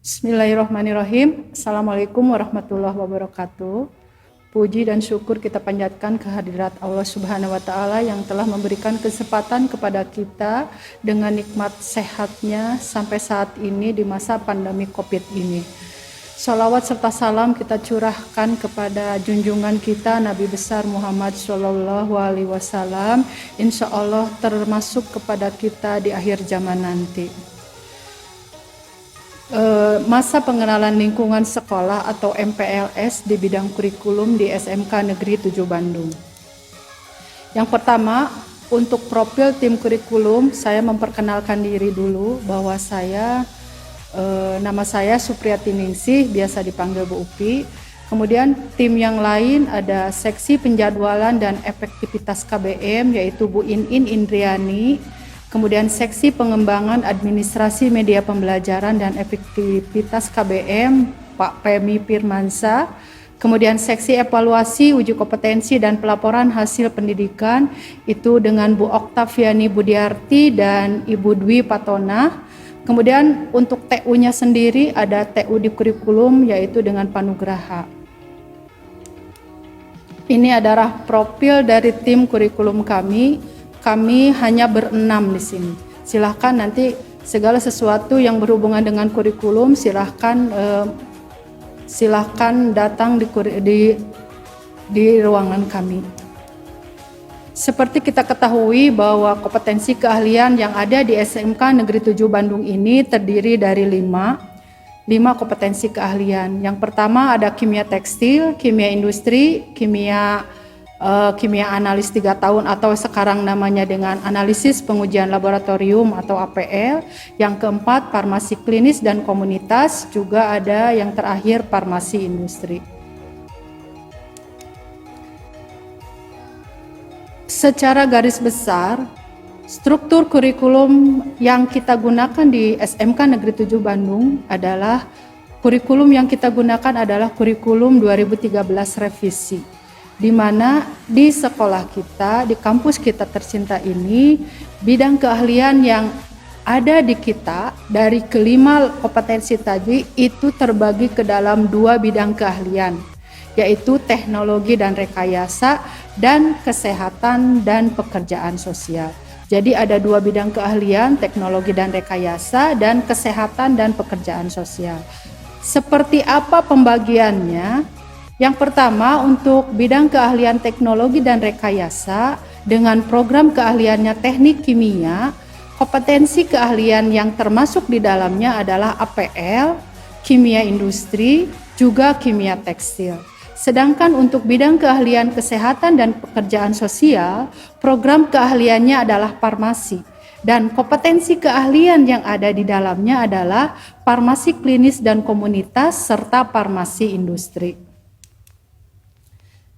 Bismillahirrahmanirrahim. Assalamualaikum warahmatullahi wabarakatuh. Puji dan syukur kita panjatkan kehadirat Allah Subhanahu wa Ta'ala yang telah memberikan kesempatan kepada kita dengan nikmat sehatnya sampai saat ini di masa pandemi COVID ini. Salawat serta salam kita curahkan kepada junjungan kita Nabi besar Muhammad Shallallahu Alaihi Wasallam. Insya Allah termasuk kepada kita di akhir zaman nanti. Masa pengenalan lingkungan sekolah atau MPLS di bidang kurikulum di SMK Negeri 7 Bandung. Yang pertama, untuk profil tim kurikulum, saya memperkenalkan diri dulu bahwa nama saya Supriyati Ningsih, biasa dipanggil Bu Upi. Kemudian tim yang lain ada seksi penjadwalan dan efektivitas KBM yaitu Bu Inin Indriani. Kemudian seksi pengembangan administrasi media pembelajaran dan efektivitas KBM Pak Pemi Firmansa. Kemudian seksi evaluasi, uji kompetensi dan pelaporan hasil pendidikan itu dengan Bu Oktaviani Budiarti dan Ibu Dwi Patona. Kemudian untuk TU-nya sendiri ada TU di kurikulum yaitu dengan Panugraha. Ini adalah profil dari tim kurikulum kami. Kami hanya berenam di sini. Silahkan nanti segala sesuatu yang berhubungan dengan kurikulum silahkan datang di ruangan kami. Seperti kita ketahui bahwa kompetensi keahlian yang ada di SMK Negeri 7 Bandung ini terdiri dari 5 kompetensi keahlian. Yang pertama ada kimia tekstil, kimia industri, kimia analis 3 tahun atau sekarang namanya dengan analisis pengujian laboratorium atau APL. Yang keempat farmasi klinis dan komunitas, juga ada yang terakhir farmasi industri. Secara garis besar, struktur kurikulum yang kita gunakan di SMK Negeri 7 Bandung adalah kurikulum kurikulum 2013 revisi. Di mana di sekolah kita, di kampus kita tercinta ini, bidang keahlian yang ada di kita dari kelima kompetensi tadi itu terbagi ke dalam 2 bidang keahlian, yaitu teknologi dan rekayasa dan kesehatan dan pekerjaan sosial. Jadi ada 2 bidang keahlian, teknologi dan rekayasa dan kesehatan dan pekerjaan sosial. Seperti apa pembagiannya? Yang pertama, untuk bidang keahlian teknologi dan rekayasa dengan program keahliannya teknik kimia, kompetensi keahlian yang termasuk di dalamnya adalah APL, kimia industri, juga kimia tekstil. Sedangkan untuk bidang keahlian kesehatan dan pekerjaan sosial, program keahliannya adalah farmasi. Dan kompetensi keahlian yang ada di dalamnya adalah farmasi klinis dan komunitas serta farmasi industri.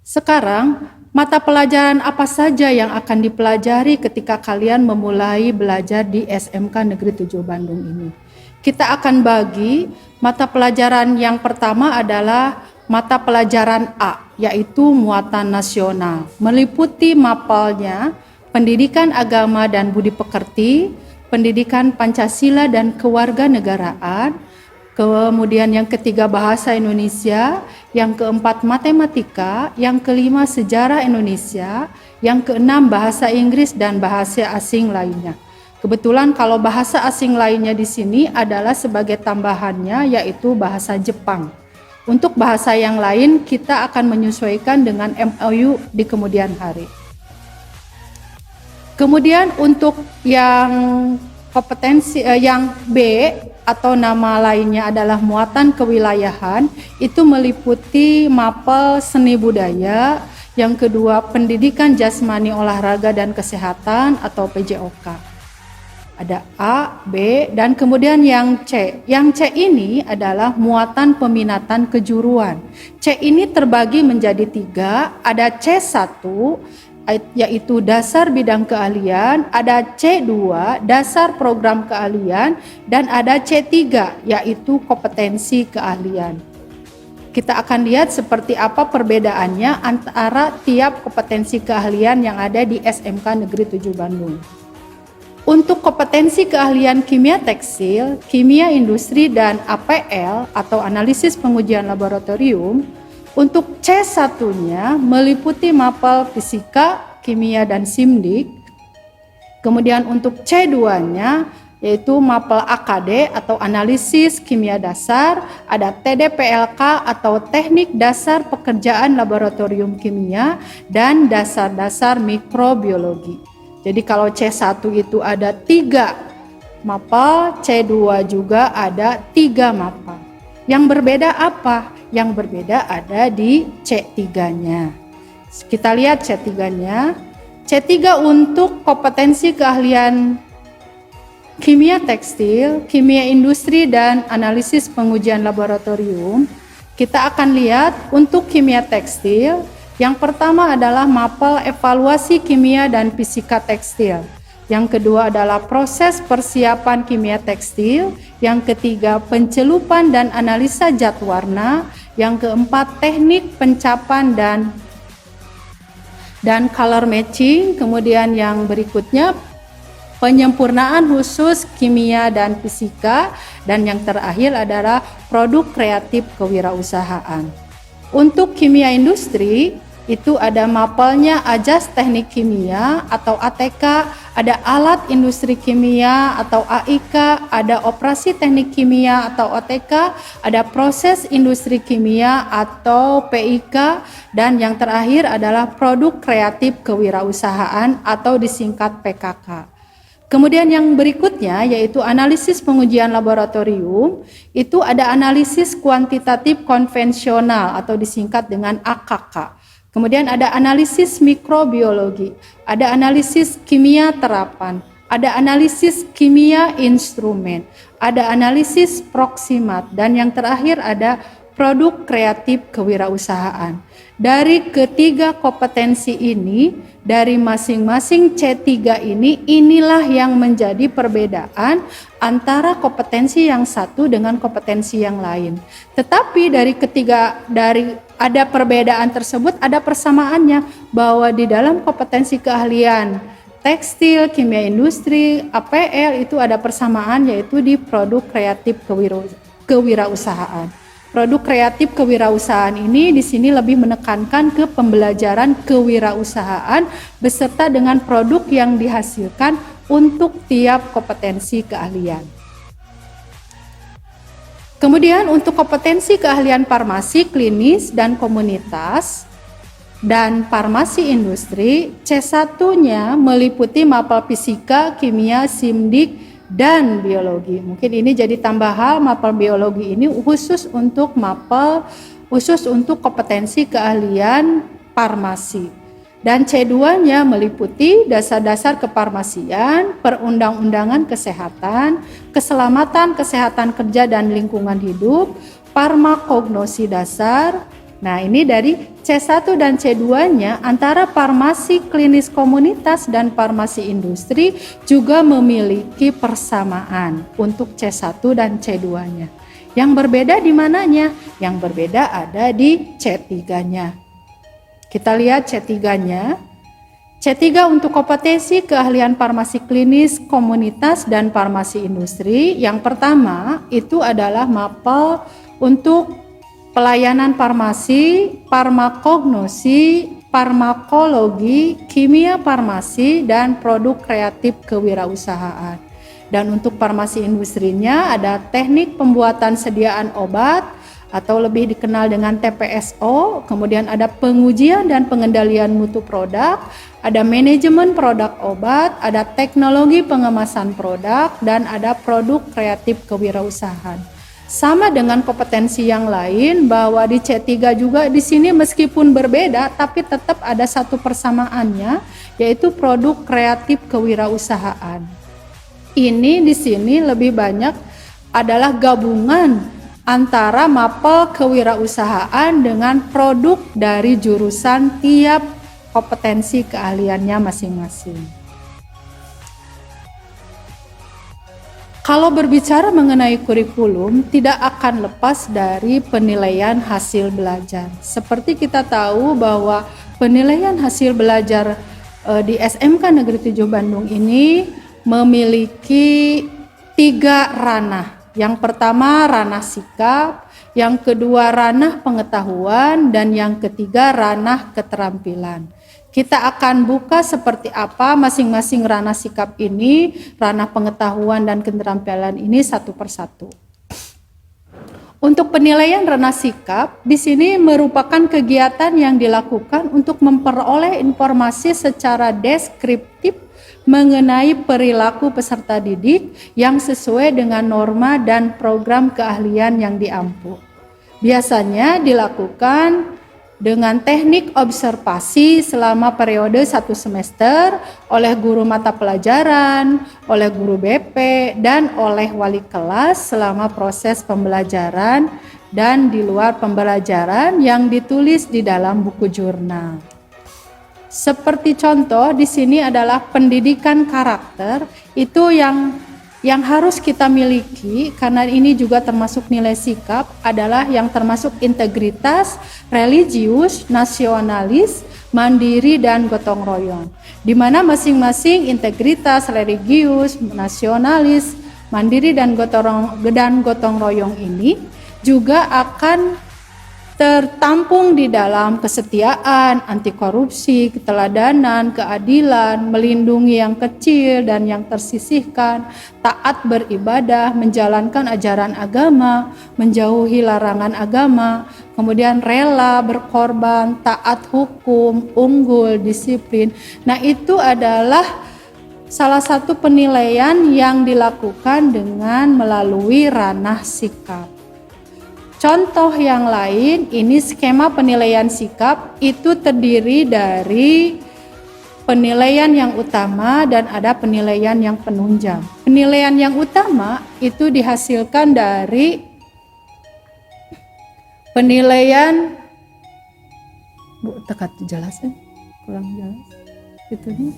Sekarang, mata pelajaran apa saja yang akan dipelajari ketika kalian memulai belajar di SMK Negeri 7 Bandung ini? Kita akan bagi mata pelajaran yang pertama adalah mata pelajaran A, yaitu muatan nasional. Meliputi mapelnya pendidikan agama dan budi pekerti, pendidikan Pancasila dan kewarganegaraan, kemudian yang ketiga bahasa Indonesia, yang keempat matematika, yang kelima sejarah Indonesia, yang keenam bahasa Inggris dan bahasa asing lainnya. Kebetulan kalau bahasa asing lainnya di sini adalah sebagai tambahannya yaitu bahasa Jepang. Untuk bahasa yang lain kita akan menyesuaikan dengan MOU di kemudian hari. Kemudian untuk yang kompetensi yang B atau nama lainnya adalah muatan kewilayahan, itu meliputi mapel seni budaya, yang kedua pendidikan jasmani olahraga dan kesehatan atau PJOK. Ada A, B, dan kemudian yang C. Yang C ini adalah muatan peminatan kejuruan. C ini terbagi menjadi 3, ada C1 yaitu dasar bidang keahlian, ada C2 dasar program keahlian, dan ada C3 yaitu kompetensi keahlian. Kita akan lihat seperti apa perbedaannya antara tiap kompetensi keahlian yang ada di SMK Negeri 7 Bandung. Untuk kompetensi keahlian kimia tekstil, kimia industri, dan APL atau analisis pengujian laboratorium, untuk C1-nya meliputi mapel fisika, kimia, dan simdik. Kemudian untuk C2-nya yaitu mapel AKD atau analisis kimia dasar, ada TDPLK atau teknik dasar pekerjaan laboratorium kimia, dan dasar-dasar mikrobiologi. Jadi kalau C1 itu ada 3 mapel, C2 juga ada 3 mapel. Yang berbeda apa? Yang berbeda ada di C3-nya. Kita lihat C3-nya. C3 untuk kompetensi keahlian kimia tekstil, kimia industri, dan analisis pengujian laboratorium. Kita akan lihat untuk kimia tekstil, yang pertama adalah mapel evaluasi kimia dan fisika tekstil. Yang kedua adalah proses persiapan kimia tekstil. Yang ketiga pencelupan dan analisa zat warna. Yang keempat teknik pencapan dan color matching. Kemudian yang berikutnya penyempurnaan khusus kimia dan fisika. Dan yang terakhir adalah produk kreatif kewirausahaan. Untuk kimia industri itu ada mapelnya Ajas Teknik Kimia atau ATK, ada alat industri kimia atau AIK, ada operasi teknik kimia atau OTK, ada proses industri kimia atau PIK, dan yang terakhir adalah produk kreatif kewirausahaan atau disingkat PKK. Kemudian yang berikutnya yaitu analisis pengujian laboratorium, itu ada analisis kuantitatif konvensional atau disingkat dengan AKK. Kemudian ada analisis mikrobiologi, ada analisis kimia terapan, ada analisis kimia instrumen, ada analisis proksimat, dan yang terakhir ada produk kreatif kewirausahaan. Dari ketiga kompetensi ini, dari masing-masing C3 ini, inilah yang menjadi perbedaan antara kompetensi yang satu dengan kompetensi yang lain. Tetapi dari ada perbedaan tersebut, ada persamaannya, bahwa di dalam kompetensi keahlian tekstil, kimia industri, APL itu ada persamaan, yaitu di produk kreatif kewirausahaan. Produk kreatif kewirausahaan ini di sini lebih menekankan ke pembelajaran kewirausahaan beserta dengan produk yang dihasilkan untuk tiap kompetensi keahlian. Kemudian untuk kompetensi keahlian farmasi klinis dan komunitas dan farmasi industri, C1-nya meliputi mapel fisika, kimia, simdik, dan biologi. Mungkin ini jadi tambah mapel biologi ini khusus untuk kompetensi keahlian farmasi. Dan C2-nya meliputi dasar-dasar kefarmasian, perundang-undangan kesehatan, keselamatan, kesehatan kerja dan lingkungan hidup, farmakognosi dasar. Nah, ini dari C1 dan C2-nya antara farmasi klinis komunitas dan farmasi industri juga memiliki persamaan untuk C1 dan C2-nya. Yang berbeda di mananya? Yang berbeda ada di C3-nya. Kita lihat C3-nya. C3 untuk kompetensi keahlian farmasi klinis, komunitas, dan farmasi industri. Yang pertama itu adalah mapel untuk pelayanan farmasi, farmakognosi, farmakologi, kimia farmasi, dan produk kreatif kewirausahaan. Dan untuk farmasi industrinya ada teknik pembuatan sediaan obat atau lebih dikenal dengan TPSO, kemudian ada pengujian dan pengendalian mutu produk, ada manajemen produk obat, ada teknologi pengemasan produk, dan ada produk kreatif kewirausahaan. Sama dengan kompetensi yang lain, bahwa di C3 juga di sini meskipun berbeda tapi tetap ada satu persamaannya, yaitu produk kreatif kewirausahaan. Ini di sini lebih banyak adalah gabungan antara mapel kewirausahaan dengan produk dari jurusan tiap kompetensi keahliannya masing-masing. Kalau berbicara mengenai kurikulum, tidak akan lepas dari penilaian hasil belajar. Seperti kita tahu bahwa penilaian hasil belajar di SMK Negeri 7 Bandung ini memiliki 3 ranah. Yang pertama ranah sikap, yang kedua ranah pengetahuan, dan yang ketiga ranah keterampilan. Kita akan buka seperti apa masing-masing ranah sikap ini, ranah pengetahuan dan keterampilan ini satu persatu. Untuk penilaian ranah sikap, di sini merupakan kegiatan yang dilakukan untuk memperoleh informasi secara deskriptif mengenai perilaku peserta didik yang sesuai dengan norma dan program keahlian yang diampu. Biasanya dilakukan dengan teknik observasi selama periode 1 semester oleh guru mata pelajaran, oleh guru BP, dan oleh wali kelas selama proses pembelajaran dan di luar pembelajaran yang ditulis di dalam buku jurnal. Seperti contoh di sini adalah pendidikan karakter, itu yang harus kita miliki karena ini juga termasuk nilai sikap adalah yang termasuk integritas, religius, nasionalis, mandiri, dan gotong royong. Di mana masing-masing integritas, religius, nasionalis, mandiri, dan gotong royong ini juga akan tertampung di dalam kesetiaan, anti korupsi, keteladanan, keadilan, melindungi yang kecil dan yang tersisihkan, taat beribadah, menjalankan ajaran agama, menjauhi larangan agama, kemudian rela berkorban, taat hukum, unggul, disiplin. Nah, itu adalah salah satu penilaian yang dilakukan dengan melalui ranah sikap. Contoh yang lain, ini skema penilaian sikap itu terdiri dari penilaian yang utama dan ada penilaian yang penunjang. Penilaian yang utama itu dihasilkan dari penilaian tekat jelas ya? Kurang jelas itu nih.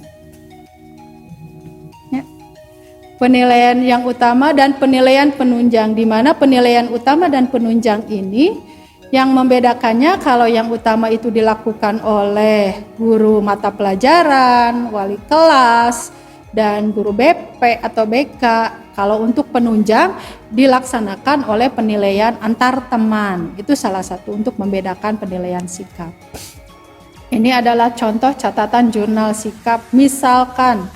Penilaian yang utama dan penilaian penunjang, di mana penilaian utama dan penunjang ini yang membedakannya kalau yang utama itu dilakukan oleh guru mata pelajaran, wali kelas, dan guru BP atau BK. Kalau untuk penunjang dilaksanakan oleh penilaian antar teman. Itu salah satu untuk membedakan penilaian sikap. Ini adalah contoh catatan jurnal sikap. Misalkan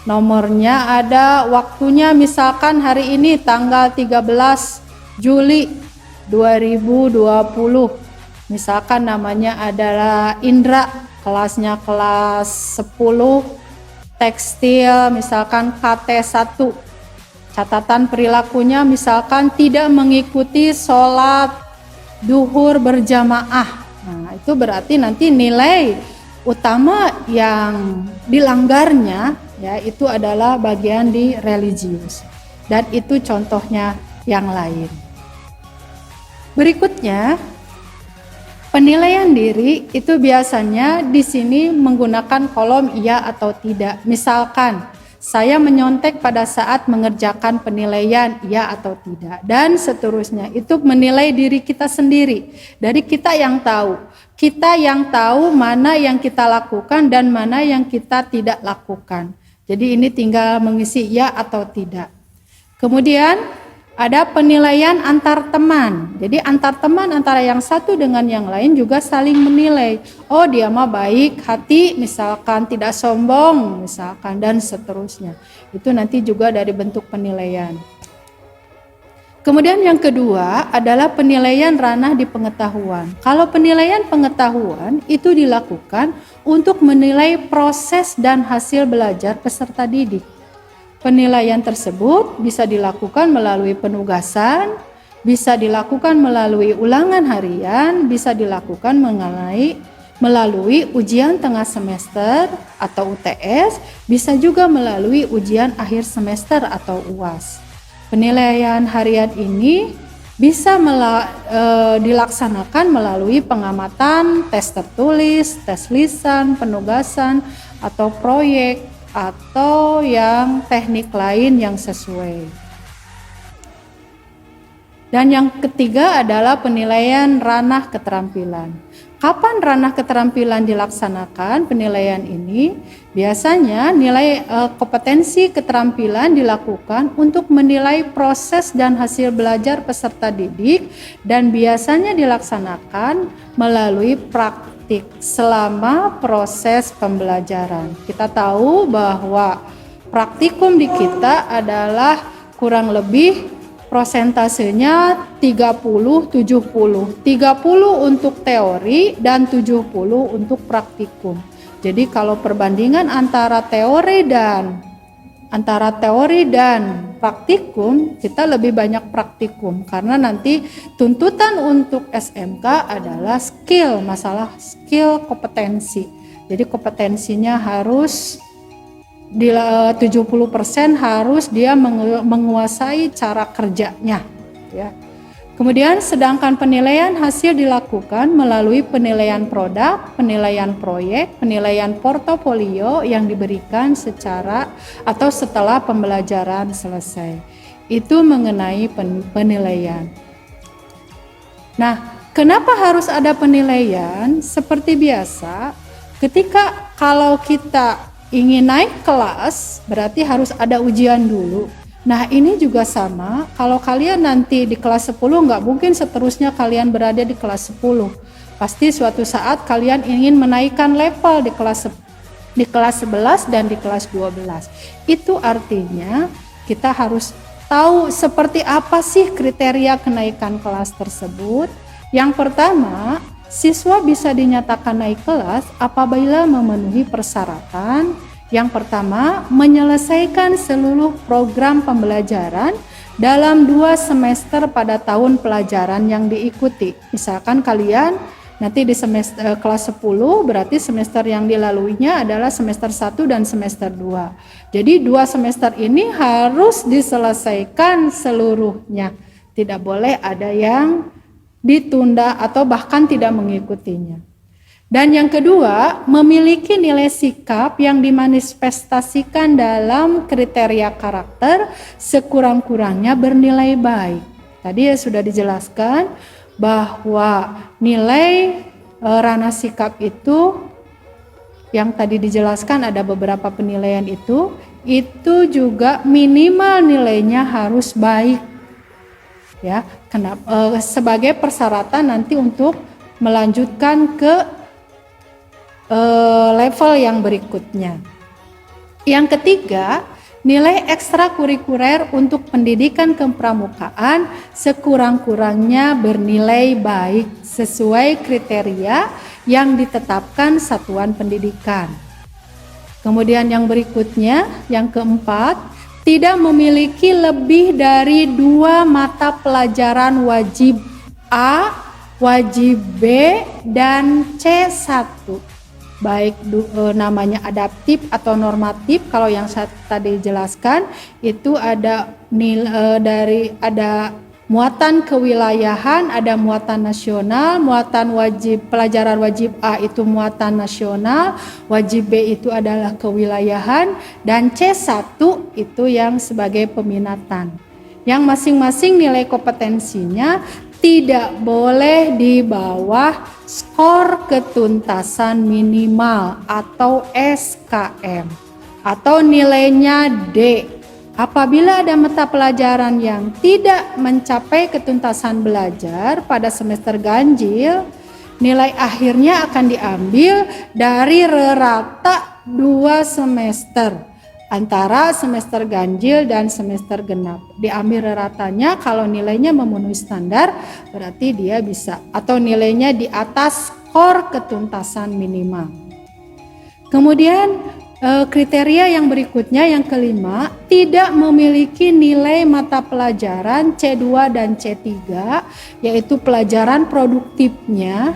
nomornya ada, waktunya misalkan hari ini tanggal 13 Juli 2020. Misalkan namanya adalah Indra, kelasnya kelas 10 tekstil, misalkan KT1. Catatan perilakunya misalkan tidak mengikuti sholat duhur berjamaah. Nah, itu berarti nanti nilai utama yang dilanggarnya ya itu adalah bagian di religius, dan itu contohnya yang lain. Berikutnya penilaian diri itu biasanya di sini menggunakan kolom iya atau tidak. Misalkan saya menyontek pada saat mengerjakan penilaian iya atau tidak, dan seterusnya. Itu menilai diri kita sendiri, dari kita yang tahu. Kita yang tahu mana yang kita lakukan dan mana yang kita tidak lakukan. Jadi ini tinggal mengisi ya atau tidak. Kemudian ada penilaian antar teman. Jadi antar teman antara yang satu dengan yang lain juga saling menilai. Oh, dia mah baik hati, misalkan tidak sombong, misalkan, dan seterusnya. Itu nanti juga dari bentuk penilaian. Kemudian yang kedua adalah penilaian ranah di pengetahuan. Kalau penilaian pengetahuan itu dilakukan untuk menilai proses dan hasil belajar peserta didik. Penilaian tersebut bisa dilakukan melalui penugasan, bisa dilakukan melalui ulangan harian, bisa dilakukan melalui ujian tengah semester atau UTS, bisa juga melalui ujian akhir semester atau UAS. Penilaian harian ini bisa dilaksanakan melalui pengamatan, tes tertulis, tes lisan, penugasan, atau proyek, atau yang teknik lain yang sesuai. Dan yang ketiga adalah penilaian ranah keterampilan. Kapan ranah keterampilan dilaksanakan penilaian ini? Biasanya nilai kompetensi keterampilan dilakukan untuk menilai proses dan hasil belajar peserta didik dan biasanya dilaksanakan melalui praktik selama proses pembelajaran. Kita tahu bahwa praktikum di kita adalah kurang lebih prosentasenya 30-70. 30 untuk teori dan 70 untuk praktikum. Jadi kalau perbandingan antara teori dan praktikum, kita lebih banyak praktikum karena nanti tuntutan untuk SMK adalah masalah skill kompetensi. Jadi kompetensinya harus di 70% harus dia menguasai cara kerjanya, ya. Kemudian sedangkan penilaian hasil dilakukan melalui penilaian produk, penilaian proyek, penilaian portofolio yang diberikan secara atau setelah pembelajaran selesai. Itu mengenai penilaian. Nah, kenapa harus ada penilaian? Seperti biasa, ketika kalau kita ingin naik kelas, berarti harus ada ujian dulu. Nah, ini juga sama, kalau kalian nanti di kelas 10, nggak mungkin seterusnya kalian berada di kelas 10. Pasti suatu saat kalian ingin menaikkan level di kelas 11 dan di kelas 12. Itu artinya kita harus tahu seperti apa sih kriteria kenaikan kelas tersebut. Yang pertama, siswa bisa dinyatakan naik kelas apabila memenuhi persyaratan. Yang pertama, menyelesaikan seluruh program pembelajaran dalam 2 semester pada tahun pelajaran yang diikuti. Misalkan kalian nanti di semester kelas 10, berarti semester yang dilaluinya adalah semester 1 dan semester 2. Jadi 2 semester ini harus diselesaikan seluruhnya. Tidak boleh ada yang ditunda atau bahkan tidak mengikutinya. Dan yang kedua, memiliki nilai sikap yang dimanifestasikan dalam kriteria karakter sekurang-kurangnya bernilai baik. Tadi sudah dijelaskan bahwa nilai ranah sikap itu yang tadi dijelaskan ada beberapa penilaian itu juga minimal nilainya harus baik. Ya, sebagai persyaratan nanti untuk melanjutkan ke level yang berikutnya. Yang ketiga, nilai ekstrakurikuler untuk pendidikan kepramukaan sekurang-kurangnya bernilai baik sesuai kriteria yang ditetapkan satuan pendidikan. Kemudian yang berikutnya, yang keempat, tidak memiliki lebih dari 2 mata pelajaran wajib A, wajib B, dan C1. Baik namanya adaptif atau normatif. Kalau yang saya tadi jelaskan itu ada ada muatan kewilayahan, ada muatan nasional, muatan pelajaran wajib A itu muatan nasional, wajib B itu adalah kewilayahan, dan C1 itu yang sebagai peminatan. Yang masing-masing nilai kompetensinya tidak boleh di bawah skor ketuntasan minimal atau SKM atau nilainya D. Apabila ada mata pelajaran yang tidak mencapai ketuntasan belajar pada semester ganjil, nilai akhirnya akan diambil dari rata 2 semester. Antara semester ganjil dan semester genap. Diambil ratanya, kalau nilainya memenuhi standar berarti dia bisa, atau nilainya di atas skor ketuntasan minimal. Kemudian kriteria yang berikutnya, yang kelima, tidak memiliki nilai mata pelajaran C2 dan C3, yaitu pelajaran produktifnya,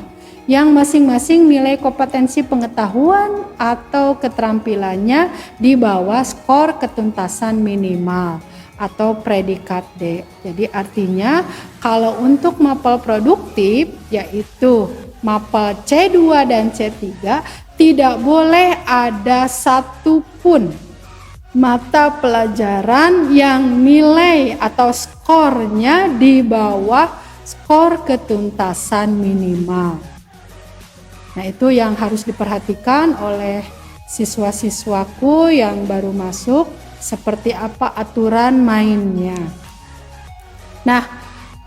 yang masing-masing nilai kompetensi pengetahuan atau keterampilannya di bawah skor ketuntasan minimal atau predikat D. Jadi artinya kalau untuk mapel produktif, yaitu mapel C2 dan C3, tidak boleh ada satupun mata pelajaran yang nilai atau skornya di bawah skor ketuntasan minimal. Nah, itu yang harus diperhatikan oleh siswa-siswaku yang baru masuk, seperti apa aturan mainnya. Nah,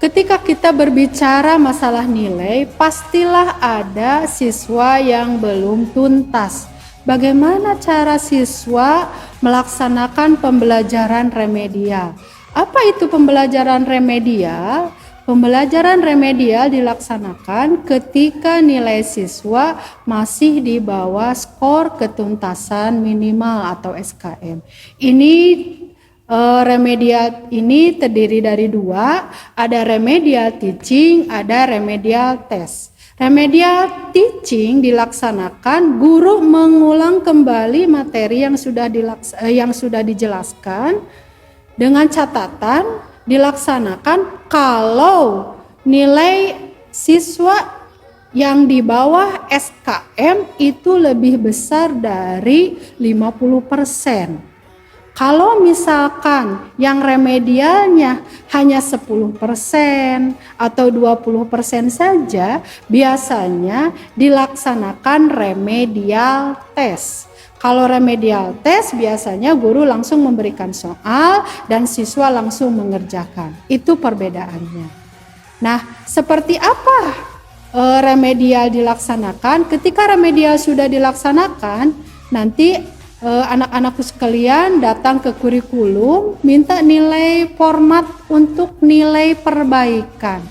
ketika kita berbicara masalah nilai, pastilah ada siswa yang belum tuntas. Bagaimana cara siswa melaksanakan pembelajaran remedial? Apa itu pembelajaran remedial? Pembelajaran remedial dilaksanakan ketika nilai siswa masih di bawah skor ketuntasan minimal atau SKM. Ini remedial ini terdiri dari dua, ada remedial teaching, ada remedial test. Remedial teaching dilaksanakan guru mengulang kembali materi yang sudah dijelaskan dengan catatan dilaksanakan kalau nilai siswa yang di bawah SKM itu lebih besar dari 50%. Kalau misalkan yang remedialnya hanya 10% atau 20% saja, biasanya dilaksanakan remedial test. Kalau remedial test biasanya guru langsung memberikan soal dan siswa langsung mengerjakan. Itu perbedaannya. Nah, seperti apa remedial dilaksanakan? Ketika remedial sudah dilaksanakan, nanti anak-anakku sekalian datang ke kurikulum, minta nilai format untuk nilai perbaikan.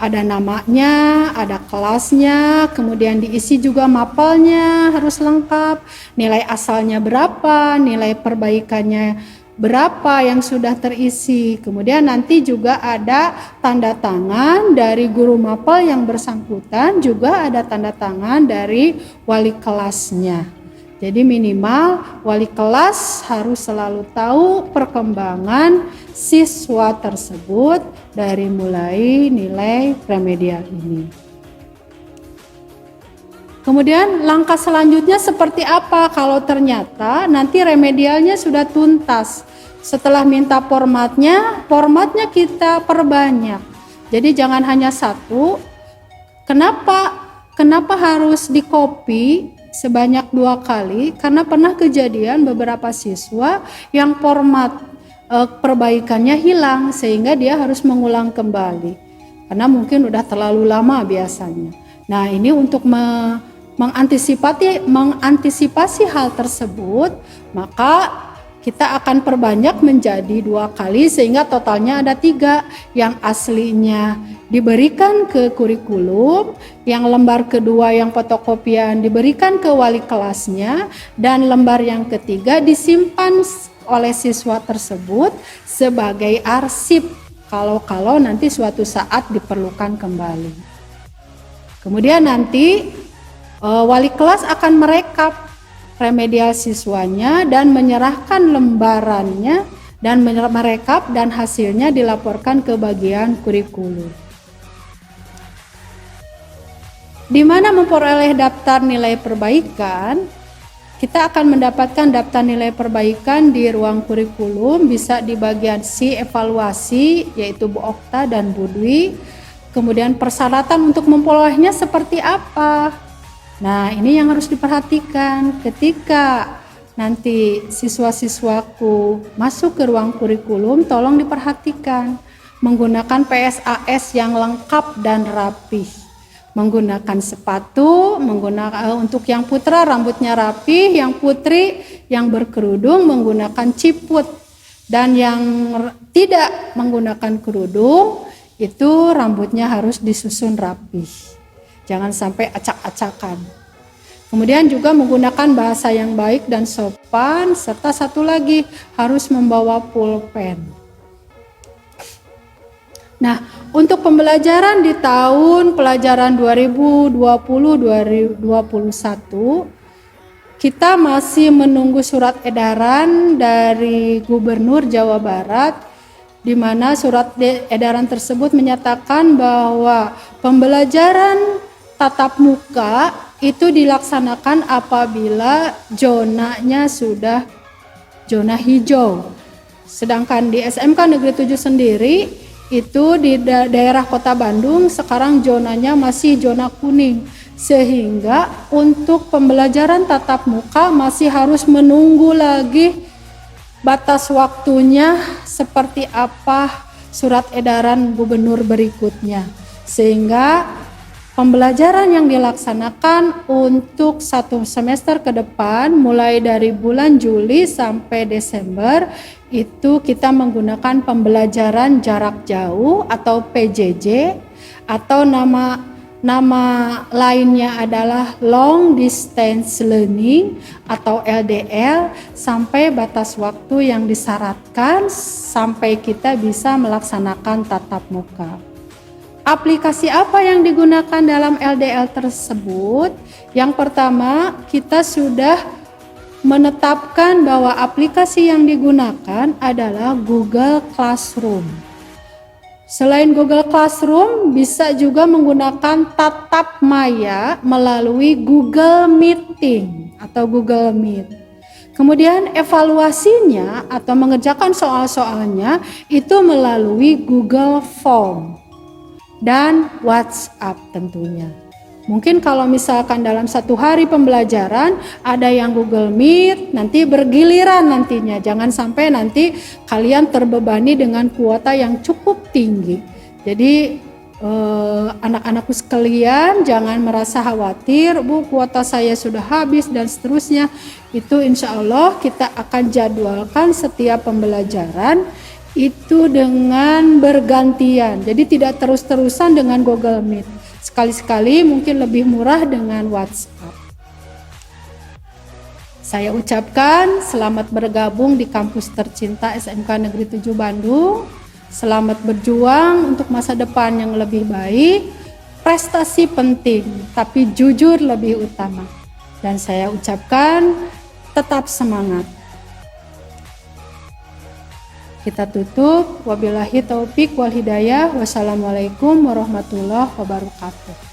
Ada namanya, ada kelasnya, kemudian diisi juga mapelnya harus lengkap, nilai asalnya berapa, nilai perbaikannya berapa yang sudah terisi. Kemudian nanti juga ada tanda tangan dari guru mapel yang bersangkutan, juga ada tanda tangan dari wali kelasnya. Jadi minimal wali kelas harus selalu tahu perkembangan siswa tersebut dari mulai nilai remedial ini. Kemudian langkah selanjutnya seperti apa kalau ternyata nanti remedialnya sudah tuntas. Setelah minta formatnya kita perbanyak. Jadi jangan hanya satu. Kenapa harus di-copy sebanyak 2 kali? Karena pernah kejadian beberapa siswa yang format perbaikannya hilang sehingga dia harus mengulang kembali karena mungkin udah terlalu lama biasanya. Nah, ini untuk mengantisipasi hal tersebut, maka kita akan perbanyak menjadi 2 kali sehingga totalnya ada 3, yang aslinya diberikan ke kurikulum, yang lembar kedua yang fotokopian diberikan ke wali kelasnya, dan lembar yang ketiga disimpan oleh siswa tersebut sebagai arsip kalau nanti suatu saat diperlukan kembali. Kemudian nanti wali kelas akan merekap remedial siswanya dan menyerahkan lembarannya dan merekap dan hasilnya dilaporkan ke bagian kurikulum. Di mana memperoleh daftar nilai perbaikan, kita akan mendapatkan daftar nilai perbaikan di ruang kurikulum, bisa di bagian C evaluasi yaitu Bu Okta dan Bu Dwi. Kemudian persyaratan untuk memperolehnya seperti apa? Nah, ini yang harus diperhatikan ketika nanti siswa-siswaku masuk ke ruang kurikulum, tolong diperhatikan menggunakan PSAS yang lengkap dan rapih. Menggunakan sepatu, untuk yang putra rambutnya rapi, yang putri yang berkerudung menggunakan ciput, dan yang tidak menggunakan kerudung itu rambutnya harus disusun rapi. Jangan sampai acak-acakan. Kemudian juga menggunakan bahasa yang baik dan sopan, serta satu lagi harus membawa pulpen. Nah, untuk pembelajaran di tahun pelajaran 2020-2021, kita masih menunggu surat edaran dari Gubernur Jawa Barat, di mana surat edaran tersebut menyatakan bahwa pembelajaran tatap muka itu dilaksanakan apabila zonanya sudah zona hijau. Sedangkan di SMK Negeri 7 sendiri, itu di daerah Kota Bandung sekarang zonanya masih zona kuning, sehingga untuk pembelajaran tatap muka masih harus menunggu lagi batas waktunya seperti apa surat edaran gubernur berikutnya, sehingga pembelajaran yang dilaksanakan untuk 1 semester ke depan mulai dari bulan Juli sampai Desember itu kita menggunakan pembelajaran jarak jauh atau PJJ, atau nama lainnya adalah long distance learning atau LDL, sampai batas waktu yang disyaratkan sampai kita bisa melaksanakan tatap muka. Aplikasi apa yang digunakan dalam LDL tersebut? Yang pertama, kita sudah menetapkan bahwa aplikasi yang digunakan adalah Google Classroom. Selain Google Classroom, bisa juga menggunakan tatap maya melalui Google Meeting atau Google Meet. Kemudian evaluasinya atau mengerjakan soal-soalnya itu melalui Google Form dan WhatsApp tentunya. Mungkin kalau misalkan dalam 1 hari pembelajaran ada yang Google Meet, nanti bergiliran nantinya. Jangan sampai nanti kalian terbebani dengan kuota yang cukup tinggi. Jadi anak-anakku sekalian jangan merasa khawatir, Bu, kuota saya sudah habis dan seterusnya. Itu insya Allah kita akan jadwalkan setiap pembelajaran itu dengan bergantian. Jadi tidak terus-terusan dengan Google Meet. Sekali-sekali mungkin lebih murah dengan WhatsApp. Saya ucapkan selamat bergabung di kampus tercinta SMK Negeri 7 Bandung. Selamat berjuang untuk masa depan yang lebih baik. Prestasi penting, tapi jujur lebih utama. Dan saya ucapkan tetap semangat. Kita tutup. Wabillahi taufik wal hidayah. Wassalamualaikum warahmatullahi wabarakatuh.